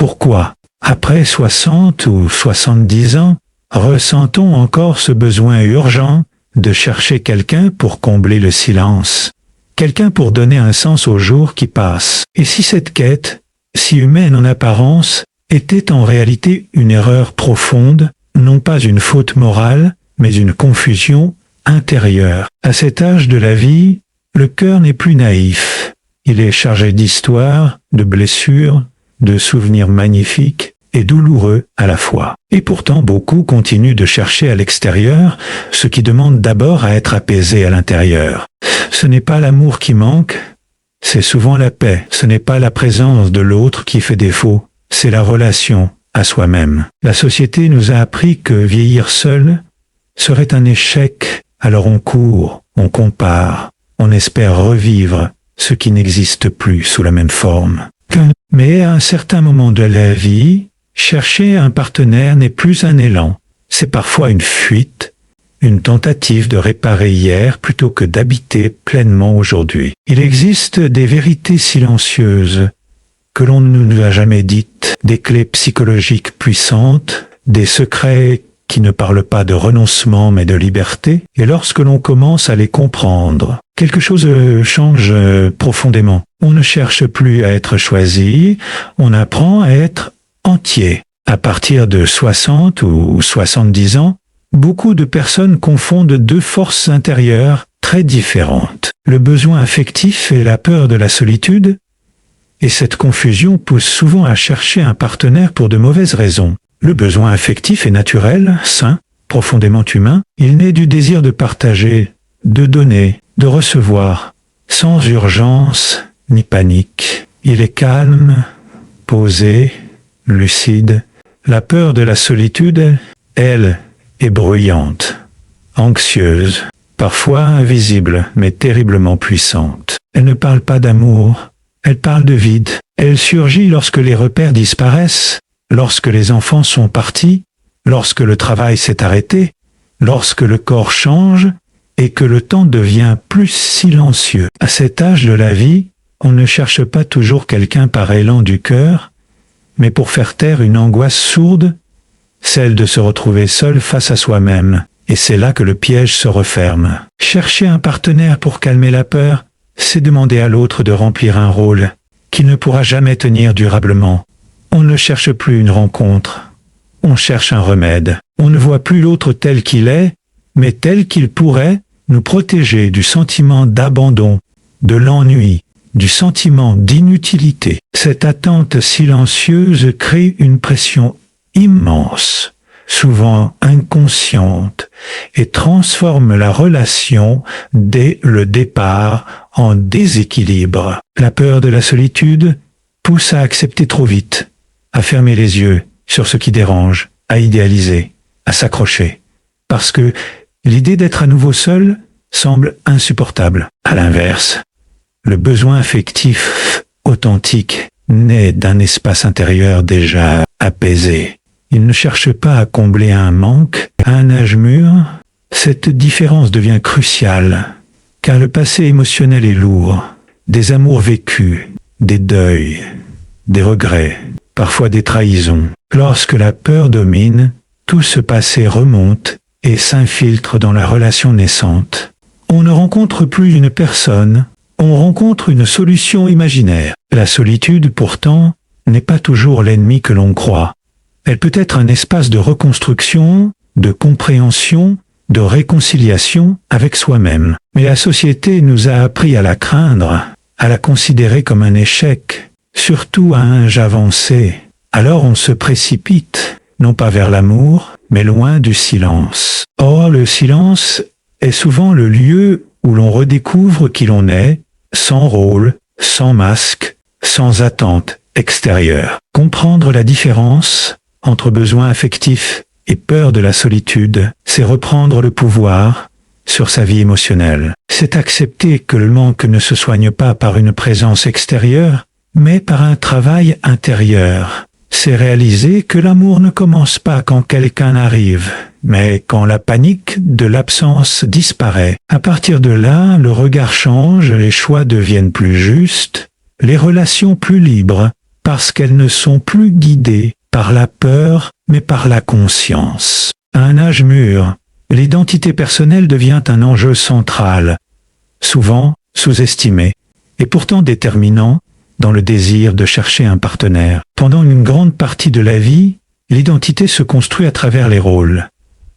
Pourquoi, après 60 ou 70 ans, ressent-on encore ce besoin urgent de chercher quelqu'un pour combler le silence, quelqu'un pour donner un sens aux jours qui passent? Et si cette quête, si humaine en apparence, était en réalité une erreur profonde, non pas une faute morale, mais une confusion intérieure? À cet âge de la vie, le cœur n'est plus naïf. Il est chargé d'histoires, de blessures, de souvenirs magnifiques et douloureux à la fois. Et pourtant, beaucoup continuent de chercher à l'extérieur ce qui demande d'abord à être apaisé à l'intérieur. Ce n'est pas l'amour qui manque, c'est souvent la paix. Ce n'est pas la présence de l'autre qui fait défaut, c'est la relation à soi-même. La société nous a appris que vieillir seul serait un échec, alors on court, on compare, on espère revivre ce qui n'existe plus sous la même forme. Mais à un certain moment de la vie, chercher un partenaire n'est plus un élan, c'est parfois une fuite, une tentative de réparer hier plutôt que d'habiter pleinement aujourd'hui. Il existe des vérités silencieuses que l'on ne nous a jamais dites, des clés psychologiques puissantes, des secrets qui ne parlent pas de renoncement mais de liberté, et lorsque l'on commence à les comprendre, quelque chose change profondément. On ne cherche plus à être choisi, on apprend à être entier. À partir de 60 ou 70 ans, beaucoup de personnes confondent deux forces intérieures très différentes, le besoin affectif et la peur de la solitude, et cette confusion pousse souvent à chercher un partenaire pour de mauvaises raisons. Le besoin affectif est naturel, sain, profondément humain. Il naît du désir de partager, de donner, de recevoir, sans urgence ni panique. Il est calme, posé, lucide. La peur de la solitude, elle, est bruyante, anxieuse, parfois invisible, mais terriblement puissante. Elle ne parle pas d'amour, elle parle de vide. Elle surgit lorsque les repères disparaissent, lorsque les enfants sont partis, lorsque le travail s'est arrêté, lorsque le corps change et que le temps devient plus silencieux. À cet âge de la vie, on ne cherche pas toujours quelqu'un par élan du cœur, mais pour faire taire une angoisse sourde, celle de se retrouver seul face à soi-même. Et c'est là que le piège se referme. Chercher un partenaire pour calmer la peur, c'est demander à l'autre de remplir un rôle qui ne pourra jamais tenir durablement. On ne cherche plus une rencontre, on cherche un remède. On ne voit plus l'autre tel qu'il est, mais tel qu'il pourrait nous protéger du sentiment d'abandon, de l'ennui, du sentiment d'inutilité. Cette attente silencieuse crée une pression immense, souvent inconsciente, et transforme la relation dès le départ en déséquilibre. La peur de la solitude pousse à accepter trop vite, à fermer les yeux sur ce qui dérange, à idéaliser, à s'accrocher, parce que l'idée d'être à nouveau seul semble insupportable. À l'inverse, le besoin affectif authentique naît d'un espace intérieur déjà apaisé. Il ne cherche pas à combler un manque. À un âge mûr, cette différence devient cruciale, car le passé émotionnel est lourd. Des amours vécus, des deuils, des regrets, parfois des trahisons. Lorsque la peur domine, tout ce passé remonte et s'infiltre dans la relation naissante. On ne rencontre plus une personne, on rencontre une solution imaginaire. La solitude, pourtant, n'est pas toujours l'ennemi que l'on croit. Elle peut être un espace de reconstruction, de compréhension, de réconciliation avec soi-même. Mais la société nous a appris à la craindre, à la considérer comme un échec, surtout à un âge avancé. Alors on se précipite, non pas vers l'amour, mais loin du silence. Or, le silence est souvent le lieu où l'on redécouvre qui l'on est, sans rôle, sans masque, sans attente extérieure. Comprendre la différence entre besoin affectif et peur de la solitude, c'est reprendre le pouvoir sur sa vie émotionnelle. C'est accepter que le manque ne se soigne pas par une présence extérieure, mais par un travail intérieur. C'est réaliser que l'amour ne commence pas quand quelqu'un arrive, mais quand la panique de l'absence disparaît. À partir de là, le regard change, les choix deviennent plus justes, les relations plus libres, parce qu'elles ne sont plus guidées par la peur, mais par la conscience. À un âge mûr, l'identité personnelle devient un enjeu central, souvent sous-estimé, et pourtant déterminant dans le désir de chercher un partenaire. Pendant une grande partie de la vie, l'identité se construit à travers les rôles.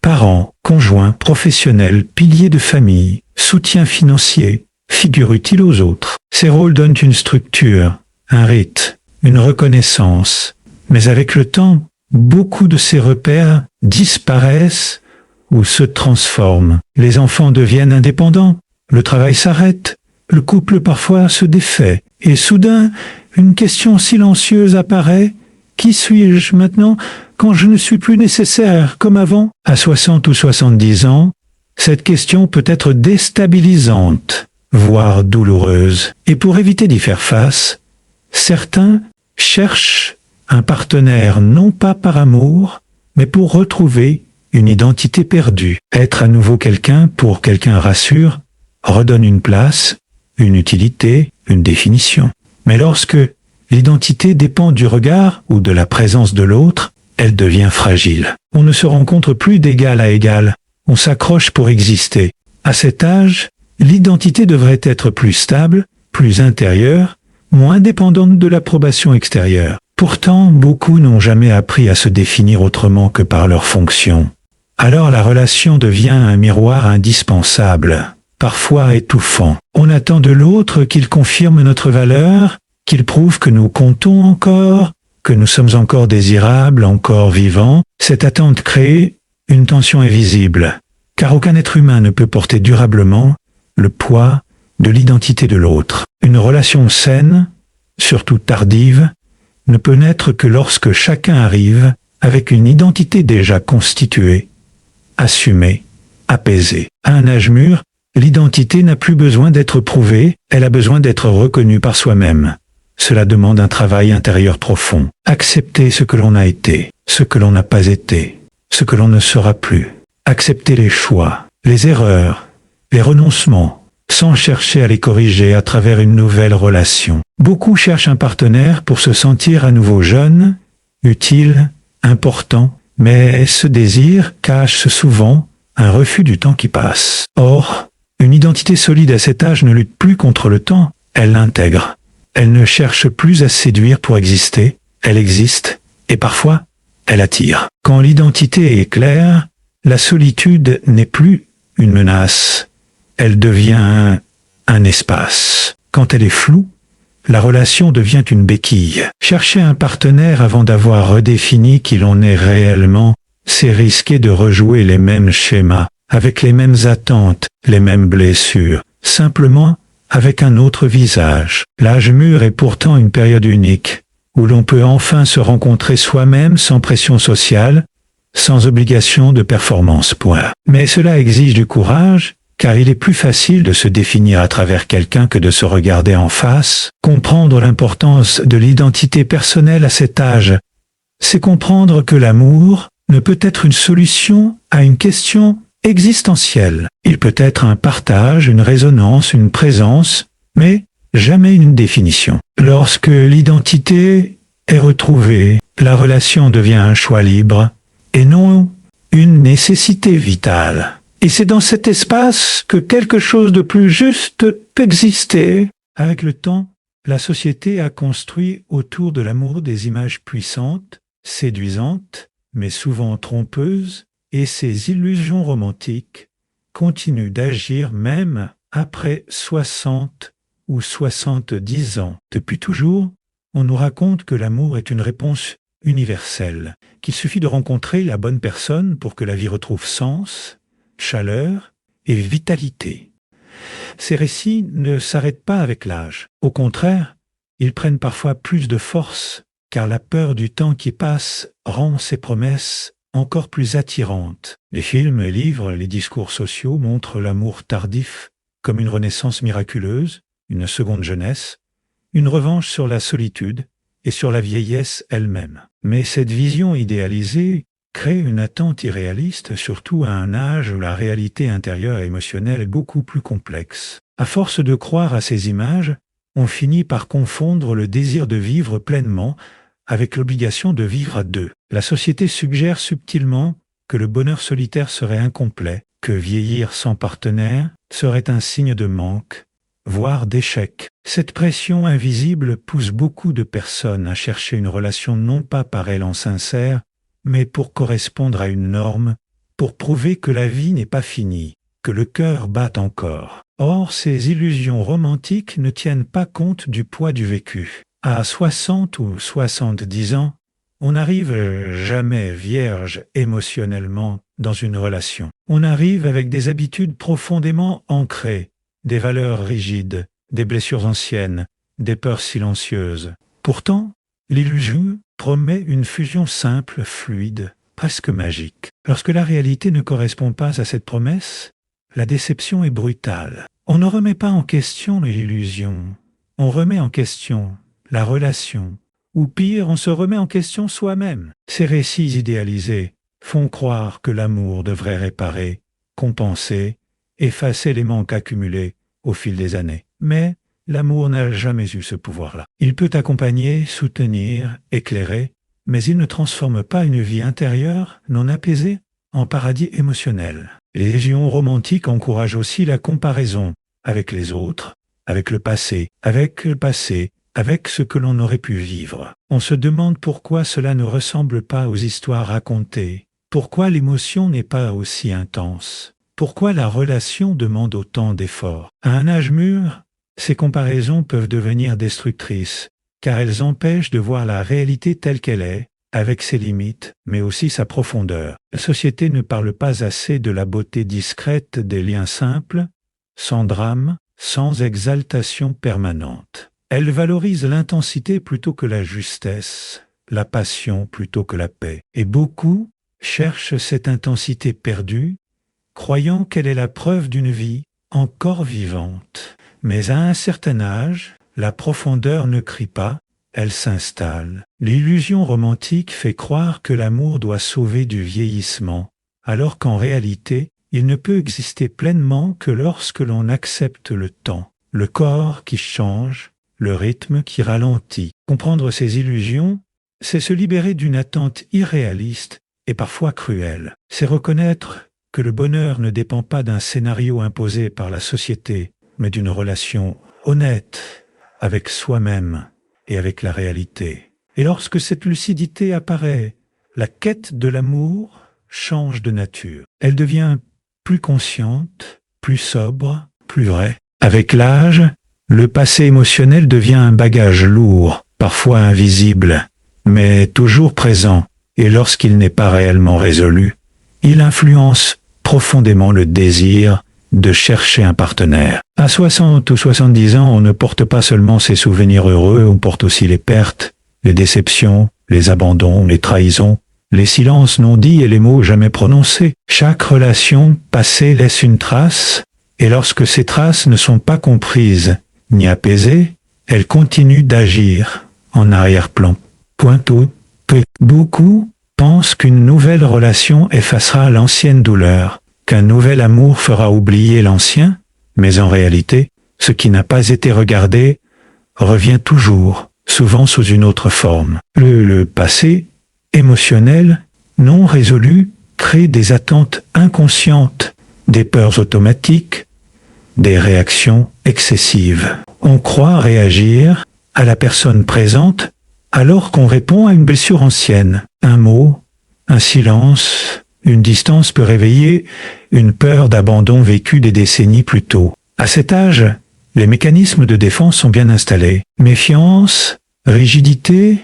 Parents, conjoints, professionnels, piliers de famille, soutien financier, figure utile aux autres. Ces rôles donnent une structure, un rite, une reconnaissance. Mais avec le temps, beaucoup de ces repères disparaissent ou se transforment. Les enfants deviennent indépendants, le travail s'arrête, le couple parfois se défait, et soudain, une question silencieuse apparaît. Qui suis-je maintenant quand je ne suis plus nécessaire comme avant? À 60 ou 70 ans, cette question peut être déstabilisante, voire douloureuse. Et pour éviter d'y faire face, certains cherchent un partenaire non pas par amour, mais pour retrouver une identité perdue. Être à nouveau quelqu'un pour quelqu'un rassure, redonne une place, une utilité, une définition. Mais lorsque l'identité dépend du regard ou de la présence de l'autre, elle devient fragile. On ne se rencontre plus d'égal à égal, on s'accroche pour exister. À cet âge, l'identité devrait être plus stable, plus intérieure, moins dépendante de l'approbation extérieure. Pourtant, beaucoup n'ont jamais appris à se définir autrement que par leur fonction. Alors la relation devient un miroir indispensable, parfois étouffant. On attend de l'autre qu'il confirme notre valeur, qu'il prouve que nous comptons encore, que nous sommes encore désirables, encore vivants. Cette attente crée une tension invisible, car aucun être humain ne peut porter durablement le poids de l'identité de l'autre. Une relation saine, surtout tardive, ne peut naître que lorsque chacun arrive avec une identité déjà constituée, assumée, apaisée. À un âge mûr, l'identité n'a plus besoin d'être prouvée, elle a besoin d'être reconnue par soi-même. Cela demande un travail intérieur profond. Accepter ce que l'on a été, ce que l'on n'a pas été, ce que l'on ne sera plus. Accepter les choix, les erreurs, les renoncements, sans chercher à les corriger à travers une nouvelle relation. Beaucoup cherchent un partenaire pour se sentir à nouveau jeune, utile, important, mais ce désir cache souvent un refus du temps qui passe. Or, une identité solide à cet âge ne lutte plus contre le temps, elle l'intègre. Elle ne cherche plus à séduire pour exister, elle existe, et parfois, elle attire. Quand l'identité est claire, la solitude n'est plus une menace, elle devient un espace. Quand elle est floue, la relation devient une béquille. Chercher un partenaire avant d'avoir redéfini qui l'on est réellement, c'est risquer de rejouer les mêmes schémas, avec les mêmes attentes, les mêmes blessures, simplement avec un autre visage. L'âge mûr est pourtant une période unique, où l'on peut enfin se rencontrer soi-même sans pression sociale, sans obligation de performance. Mais cela exige du courage, car il est plus facile de se définir à travers quelqu'un que de se regarder en face. Comprendre l'importance de l'identité personnelle à cet âge, c'est comprendre que l'amour ne peut être une solution à une question existentielle. Il peut être un partage, une résonance, une présence, mais jamais une définition. Lorsque l'identité est retrouvée, la relation devient un choix libre et non une nécessité vitale. Et c'est dans cet espace que quelque chose de plus juste peut exister. Avec le temps, la société a construit autour de l'amour des images puissantes, séduisantes, mais souvent trompeuses, et ces illusions romantiques continuent d'agir même après 60 ou 70 ans. Depuis toujours, on nous raconte que l'amour est une réponse universelle, qu'il suffit de rencontrer la bonne personne pour que la vie retrouve sens, chaleur et vitalité. Ces récits ne s'arrêtent pas avec l'âge. Au contraire, ils prennent parfois plus de force, car la peur du temps qui passe rend ces promesses encore plus attirantes. Les films, les livres, les discours sociaux montrent l'amour tardif comme une renaissance miraculeuse, une seconde jeunesse, une revanche sur la solitude et sur la vieillesse elle-même. Mais cette vision idéalisée crée une attente irréaliste, surtout à un âge où la réalité intérieure et émotionnelle est beaucoup plus complexe. À force de croire à ces images, on finit par confondre le désir de vivre pleinement avec l'obligation de vivre à deux. La société suggère subtilement que le bonheur solitaire serait incomplet, que vieillir sans partenaire serait un signe de manque, voire d'échec. Cette pression invisible pousse beaucoup de personnes à chercher une relation non pas par élan sincère, mais pour correspondre à une norme, pour prouver que la vie n'est pas finie, que le cœur bat encore. Or, ces illusions romantiques ne tiennent pas compte du poids du vécu. À 60 ou 70 ans, on n'arrive jamais vierge émotionnellement dans une relation. On arrive avec des habitudes profondément ancrées, des valeurs rigides, des blessures anciennes, des peurs silencieuses. Pourtant, l'illusion promet une fusion simple, fluide, presque magique. Lorsque la réalité ne correspond pas à cette promesse, la déception est brutale. On ne remet pas en question l'illusion, on remet en question la relation, ou pire, on se remet en question soi-même. Ces récits idéalisés font croire que l'amour devrait réparer, compenser, effacer les manques accumulés au fil des années. Mais l'amour n'a jamais eu ce pouvoir-là. Il peut accompagner, soutenir, éclairer, mais il ne transforme pas une vie intérieure non apaisée en paradis émotionnel. Les légions romantiques encouragent aussi la comparaison avec les autres, avec le passé, avec ce que l'on aurait pu vivre. On se demande pourquoi cela ne ressemble pas aux histoires racontées, pourquoi l'émotion n'est pas aussi intense, pourquoi la relation demande autant d'efforts. À un âge mûr, ces comparaisons peuvent devenir destructrices, car elles empêchent de voir la réalité telle qu'elle est, avec ses limites, mais aussi sa profondeur. La société ne parle pas assez de la beauté discrète des liens simples, sans drame, sans exaltation permanente. Elle valorise l'intensité plutôt que la justesse, la passion plutôt que la paix. Et beaucoup cherchent cette intensité perdue, croyant qu'elle est la preuve d'une vie encore vivante. Mais à un certain âge, la profondeur ne crie pas, elle s'installe. L'illusion romantique fait croire que l'amour doit sauver du vieillissement, alors qu'en réalité, il ne peut exister pleinement que lorsque l'on accepte le temps, le corps qui change, le rythme qui ralentit. Comprendre ces illusions, c'est se libérer d'une attente irréaliste et parfois cruelle. C'est reconnaître que le bonheur ne dépend pas d'un scénario imposé par la société, mais d'une relation honnête avec soi-même et avec la réalité. Et lorsque cette lucidité apparaît, la quête de l'amour change de nature. Elle devient plus consciente, plus sobre, plus vraie. Avec l'âge, le passé émotionnel devient un bagage lourd, parfois invisible, mais toujours présent, et lorsqu'il n'est pas réellement résolu, il influence profondément le désir de chercher un partenaire. À 60 ou 70 ans, on ne porte pas seulement ses souvenirs heureux, on porte aussi les pertes, les déceptions, les abandons, les trahisons, les silences non dits et les mots jamais prononcés. Chaque relation passée laisse une trace, et lorsque ces traces ne sont pas comprises ni apaisées, elles continuent d'agir en arrière-plan. Pointeau, beaucoup pensent qu'une nouvelle relation effacera l'ancienne douleur, qu'un nouvel amour fera oublier l'ancien, mais en réalité, ce qui n'a pas été regardé revient toujours, souvent sous une autre forme. Le passé émotionnel, non résolu, crée des attentes inconscientes, des peurs automatiques, des réactions excessives. On croit réagir à la personne présente alors qu'on répond à une blessure ancienne. Un mot, un silence, une distance peut réveiller une peur d'abandon vécue des décennies plus tôt. À cet âge, les mécanismes de défense sont bien installés. Méfiance, rigidité,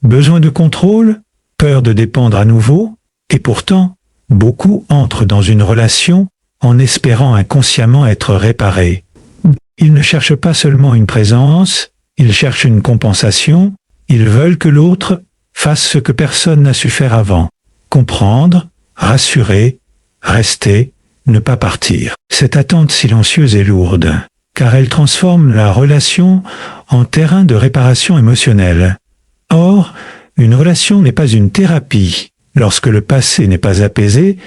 besoin de contrôle, peur de dépendre à nouveau, et pourtant, beaucoup entrent dans une relation en espérant inconsciemment être réparés. Ils ne cherchent pas seulement une présence, ils cherchent une compensation, ils veulent que l'autre fasse ce que personne n'a su faire avant. Comprendre, rassurer, rester, ne pas partir. Cette attente silencieuse est lourde, car elle transforme la relation en terrain de réparation émotionnelle. Or, une relation n'est pas une thérapie. Lorsque le passé n'est pas apaisé,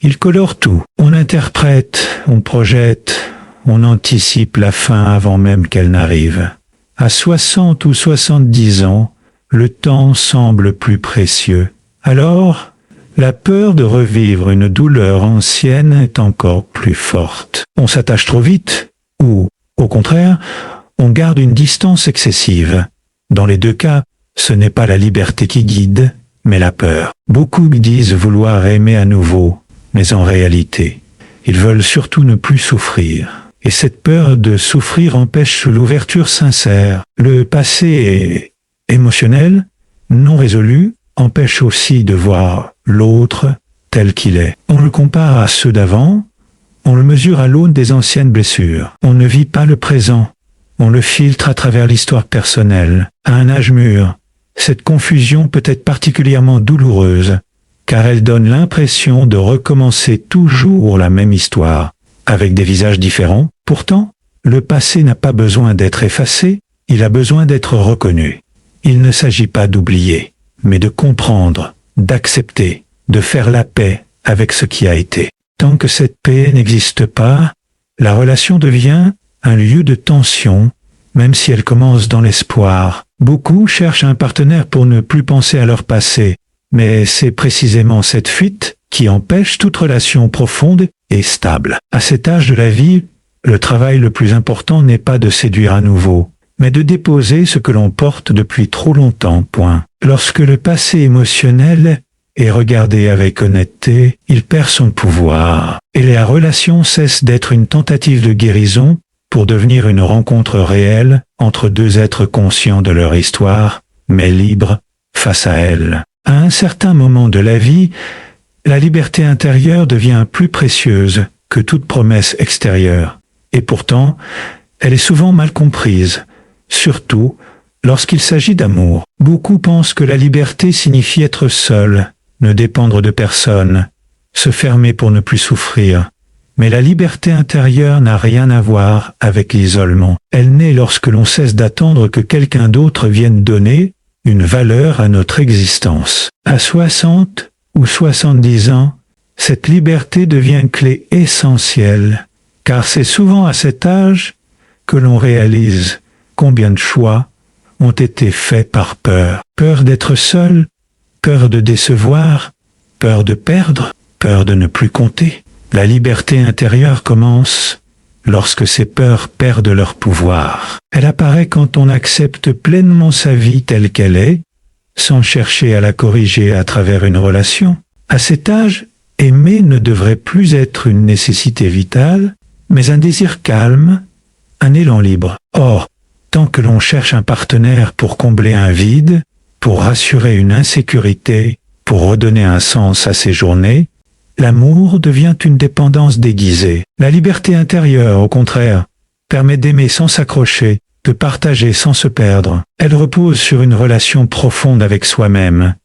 il colore tout. On interprète, on projette, on anticipe la fin avant même qu'elle n'arrive. À 60 ou 70 ans, le temps semble plus précieux. Alors, la peur de revivre une douleur ancienne est encore plus forte. On s'attache trop vite, ou, au contraire, on garde une distance excessive. Dans les deux cas, ce n'est pas la liberté qui guide, mais la peur. Beaucoup disent vouloir aimer à nouveau, mais en réalité, ils veulent surtout ne plus souffrir. Et cette peur de souffrir empêche l'ouverture sincère. Le passé émotionnel, non résolu, empêche aussi de voir l'autre tel qu'il est. On le compare à ceux d'avant, on le mesure à l'aune des anciennes blessures. On ne vit pas le présent, on le filtre à travers l'histoire personnelle. À un âge mûr, cette confusion peut être particulièrement douloureuse, car elle donne l'impression de recommencer toujours la même histoire, avec des visages différents. Pourtant, le passé n'a pas besoin d'être effacé, il a besoin d'être reconnu. Il ne s'agit pas d'oublier, mais de comprendre, d'accepter, de faire la paix avec ce qui a été. Tant que cette paix n'existe pas, la relation devient un lieu de tension, même si elle commence dans l'espoir. Beaucoup cherchent un partenaire pour ne plus penser à leur passé, mais c'est précisément cette fuite qui empêche toute relation profonde et stable. À cet âge de la vie, le travail le plus important n'est pas de séduire à nouveau, mais de déposer ce que l'on porte depuis trop longtemps. Point. Lorsque le passé émotionnel est regardé avec honnêteté, il perd son pouvoir, et la relation cesse d'être une tentative de guérison pour devenir une rencontre réelle entre deux êtres conscients de leur histoire, mais libres face à elle. À un certain moment de la vie, la liberté intérieure devient plus précieuse que toute promesse extérieure. Et pourtant, elle est souvent mal comprise, surtout lorsqu'il s'agit d'amour. Beaucoup pensent que la liberté signifie être seul, ne dépendre de personne, se fermer pour ne plus souffrir. Mais la liberté intérieure n'a rien à voir avec l'isolement. Elle naît lorsque l'on cesse d'attendre que quelqu'un d'autre vienne donner une valeur à notre existence. À 60 ou 70 ans, cette liberté devient une clé essentielle, car c'est souvent à cet âge que l'on réalise combien de choix ont été faits par peur. Peur d'être seul, peur de décevoir, peur de perdre, peur de ne plus compter. La liberté intérieure commence lorsque ces peurs perdent leur pouvoir. Elle apparaît quand on accepte pleinement sa vie telle qu'elle est, sans chercher à la corriger à travers une relation. À cet âge, aimer ne devrait plus être une nécessité vitale, mais un désir calme, un élan libre. Or, tant que l'on cherche un partenaire pour combler un vide, pour rassurer une insécurité, pour redonner un sens à ses journées, l'amour devient une dépendance déguisée. La liberté intérieure, au contraire, permet d'aimer sans s'accrocher, de partager sans se perdre. Elle repose sur une relation profonde avec soi-même,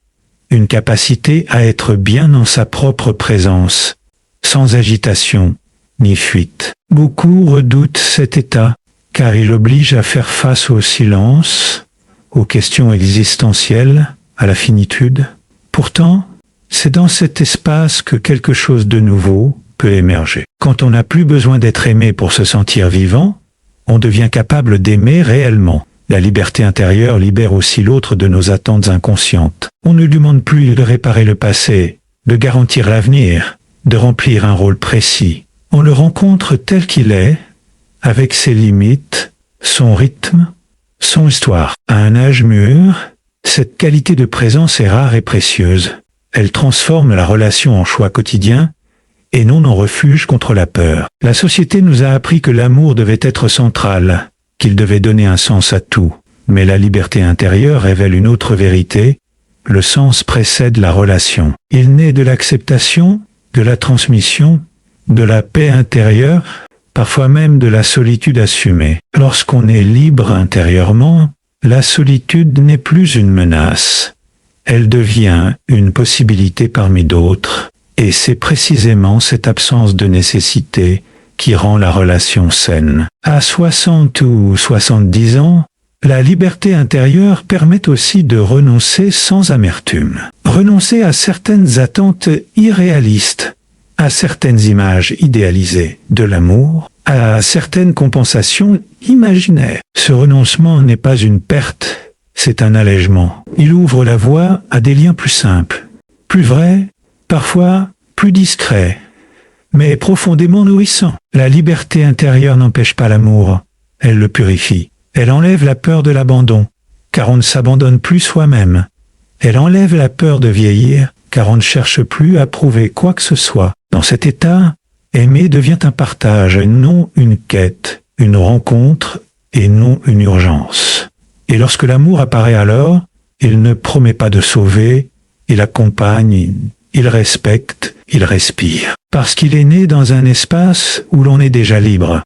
une capacité à être bien en sa propre présence, sans agitation ni fuite. Beaucoup redoutent cet état, car il oblige à faire face au silence, aux questions existentielles, à la finitude. Pourtant, c'est dans cet espace que quelque chose de nouveau peut émerger. Quand on n'a plus besoin d'être aimé pour se sentir vivant, on devient capable d'aimer réellement. La liberté intérieure libère aussi l'autre de nos attentes inconscientes. On ne lui demande plus de réparer le passé, de garantir l'avenir, de remplir un rôle précis. On le rencontre tel qu'il est, avec ses limites, son rythme, son histoire. À un âge mûr, cette qualité de présence est rare et précieuse. Elle transforme la relation en choix quotidien et non en refuge contre la peur. La société nous a appris que l'amour devait être central, qu'il devait donner un sens à tout. Mais la liberté intérieure révèle une autre vérité. Le sens précède la relation. Il naît de l'acceptation, de la transmission, de la paix intérieure, parfois même de la solitude assumée. Lorsqu'on est libre intérieurement, la solitude n'est plus une menace. Elle devient une possibilité parmi d'autres, et c'est précisément cette absence de nécessité qui rend la relation saine. À 60 ou 70 ans, la liberté intérieure permet aussi de renoncer sans amertume. Renoncer à certaines attentes irréalistes, à certaines images idéalisées de l'amour, à certaines compensations imaginaires. Ce renoncement n'est pas une perte, c'est un allègement. Il ouvre la voie à des liens plus simples, plus vrais, parfois plus discrets, mais profondément nourrissants. La liberté intérieure n'empêche pas l'amour, elle le purifie. Elle enlève la peur de l'abandon, car on ne s'abandonne plus soi-même. Elle enlève la peur de vieillir, car on ne cherche plus à prouver quoi que ce soit. Dans cet état, aimer devient un partage, non une quête, une rencontre et non une urgence. Et lorsque l'amour apparaît alors, il ne promet pas de sauver, il accompagne, il respecte, il respire. Parce qu'il est né dans un espace où l'on est déjà libre.